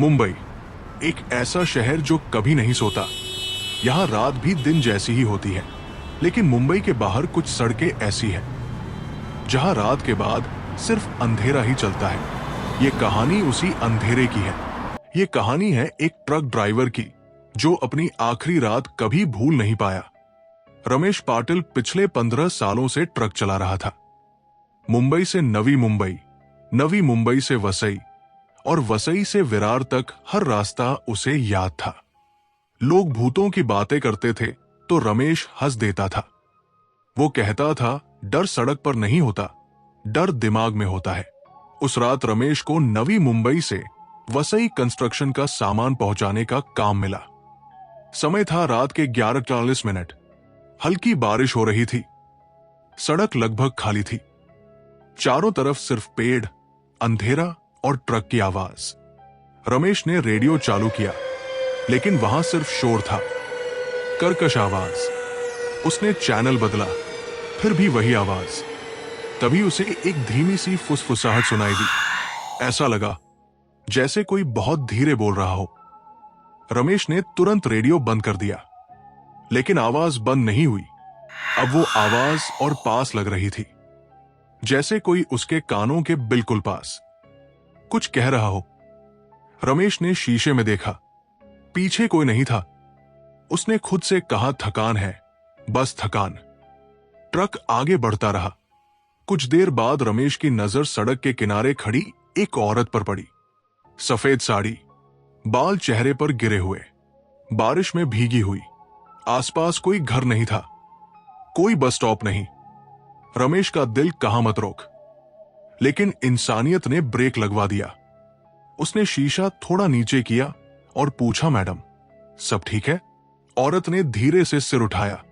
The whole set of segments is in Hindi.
मुंबई एक ऐसा शहर जो कभी नहीं सोता। यहाँ रात भी दिन जैसी ही होती है, लेकिन मुंबई के बाहर कुछ सड़कें ऐसी हैं जहाँ रात के बाद सिर्फ अंधेरा ही चलता है। ये कहानी उसी अंधेरे की है। ये कहानी है एक ट्रक ड्राइवर की जो अपनी आखिरी रात कभी भूल नहीं पाया। रमेश पाटिल पिछले 15 सालों से ट्रक चला रहा था। मुंबई से नवी मुंबई, नवी मुंबई से वसई और वसई से विरार तक हर रास्ता उसे याद था। लोग भूतों की बातें करते थे तो रमेश हंस देता था। वो कहता था, डर सड़क पर नहीं होता, डर दिमाग में होता है। उस रात रमेश को नवी मुंबई से वसई कंस्ट्रक्शन का सामान पहुंचाने का काम मिला। समय था रात के 11:40। हल्की बारिश हो रही थी। सड़क लगभग खाली थी। चारों तरफ सिर्फ पेड़, अंधेरा और ट्रक की आवाज। रमेश ने रेडियो चालू किया, लेकिन वहां सिर्फ शोर था, कर्कश आवाज। उसने चैनल बदला, फिर भी वही आवाज। तभी उसे एक धीमी सी फुसफुसाहट सुनाई दी। ऐसा लगा जैसे कोई बहुत धीरे बोल रहा हो। रमेश ने तुरंत रेडियो बंद कर दिया, लेकिन आवाज बंद नहीं हुई। अब वो आवाज और पास लग रही थी, जैसे कोई उसके कानों के बिल्कुल पास कुछ कह रहा हो। रमेश ने शीशे में देखा, पीछे कोई नहीं था। उसने खुद से कहा, थकान है, बस थकान। ट्रक आगे बढ़ता रहा। कुछ देर बाद रमेश की नजर सड़क के किनारे खड़ी एक औरत पर पड़ी। सफेद साड़ी, बाल चेहरे पर गिरे हुए, बारिश में भीगी हुई। आसपास कोई घर नहीं था, कोई बस स्टॉप नहीं। रमेश का दिल कहा मत रोक, लेकिन इंसानियत ने ब्रेक लगवा दिया। उसने शीशा थोड़ा नीचे किया और पूछा, मैडम सब ठीक है? औरत ने धीरे से सिर उठाया।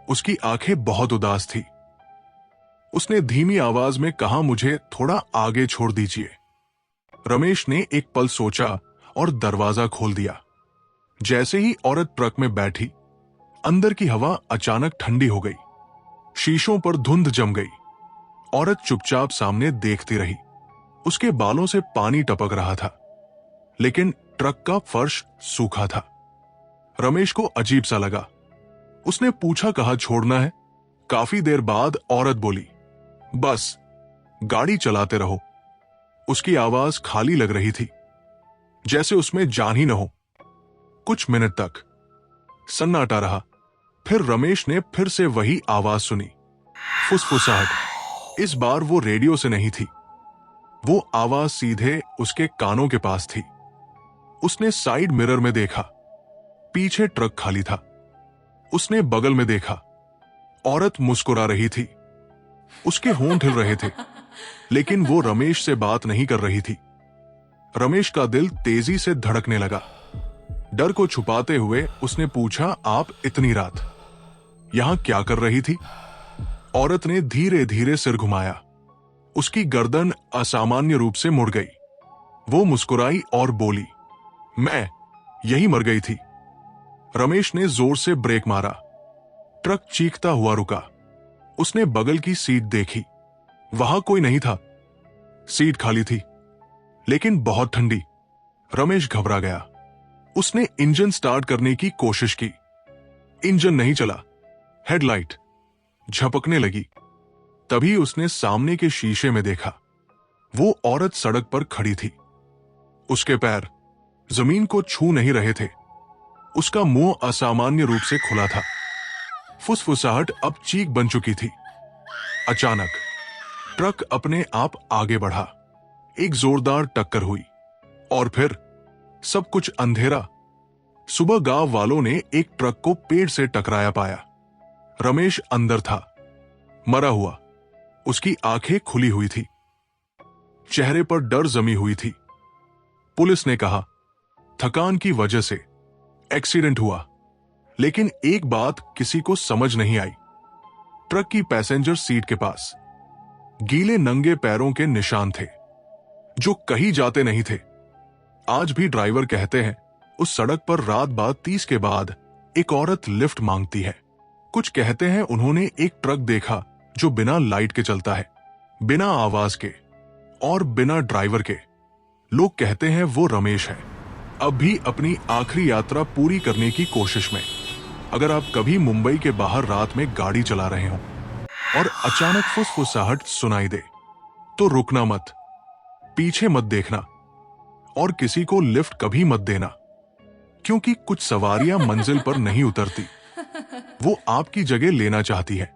उसकी आंखें बहुत उदास थी। उसने धीमी आवाज में कहा, मुझे थोड़ा आगे छोड़ दीजिए। रमेश ने एक पल सोचा और दरवाजा खोल दिया। जैसे ही औरत ट्रक में बैठी, अंदर की हवा अचानक ठंडी हो गई। शीशों पर धुंध जम गई। औरत चुपचाप सामने देखती रही। उसके बालों से पानी टपक रहा था, लेकिन ट्रक का फर्श सूखा था। रमेश को अजीब सा लगा। उसने पूछा, कहाँ छोड़ना है? काफी देर बाद औरत बोली, बस गाड़ी चलाते रहो। उसकी आवाज खाली लग रही थी, जैसे उसमें जान ही न हो। कुछ मिनट तक सन्नाटा रहा। फिर रमेश ने फिर से वही आवाज सुनी, फुसफुसाहट। इस बार वो रेडियो से नहीं थी। वो आवाज सीधे उसके कानों के पास थी। उसने साइड मिरर में देखा, पीछे ट्रक खाली था। उसने बगल में देखा, औरत मुस्कुरा रही थी। उसके होंठ हिल रहे थे, लेकिन वो रमेश से बात नहीं कर रही थी। रमेश का दिल तेजी से धड़कने लगा। डर को छुपाते हुए उसने पूछा, आप इतनी रात यहां क्या कर रही थी? औरत ने धीरे धीरे सिर घुमाया। उसकी गर्दन असामान्य रूप से मुड़ गई। वो मुस्कुराई और बोली, मैं यही मर गई थी। रमेश ने जोर से ब्रेक मारा। ट्रक चीखता हुआ रुका। उसने बगल की सीट देखी। वहां कोई नहीं था। सीट खाली थी, लेकिन बहुत ठंडी। रमेश घबरा गया। उसने इंजन स्टार्ट करने की कोशिश की। इंजन नहीं चला। हेडलाइट झपकने लगी। तभी उसने सामने के शीशे में देखा। वो औरत सड़क पर खड़ी थी। उसके पैर जमीन को छू नहीं रहे थे। उसका मुंह असामान्य रूप से खुला था। फुसफुसाहट अब चीख बन चुकी थी। अचानक ट्रक अपने आप आगे बढ़ा। एक जोरदार टक्कर हुई और फिर सब कुछ अंधेरा। सुबह गांव वालों ने एक ट्रक को पेड़ से टकराया पाया। रमेश अंदर था, मरा हुआ। उसकी आंखें खुली हुई थी, चेहरे पर डर जमी हुई थी। पुलिस ने कहा, थकान की वजह से एक्सीडेंट हुआ, लेकिन एक बात किसी को समझ नहीं आई। ट्रक की पैसेंजर सीट के पास गीले नंगे पैरों के निशान थे, जो कहीं जाते नहीं थे। आज भी ड्राइवर कहते हैं, उस सड़क पर रात 30 के बाद एक औरत लिफ्ट मांगती है। कुछ कहते हैं उन्होंने एक ट्रक देखा जो बिना लाइट के चलता है, बिना आवाज के और बिना ड्राइवर के। लोग कहते हैं वो रमेश है, अब भी अपनी आखिरी यात्रा पूरी करने की कोशिश में। अगर आप कभी मुंबई के बाहर रात में गाड़ी चला रहे हो और अचानक फुसफुसाहट सुनाई दे, तो रुकना मत, पीछे मत देखना और किसी को लिफ्ट कभी मत देना, क्योंकि कुछ सवारियां मंजिल पर नहीं उतरती, वो आपकी जगह लेना चाहती है।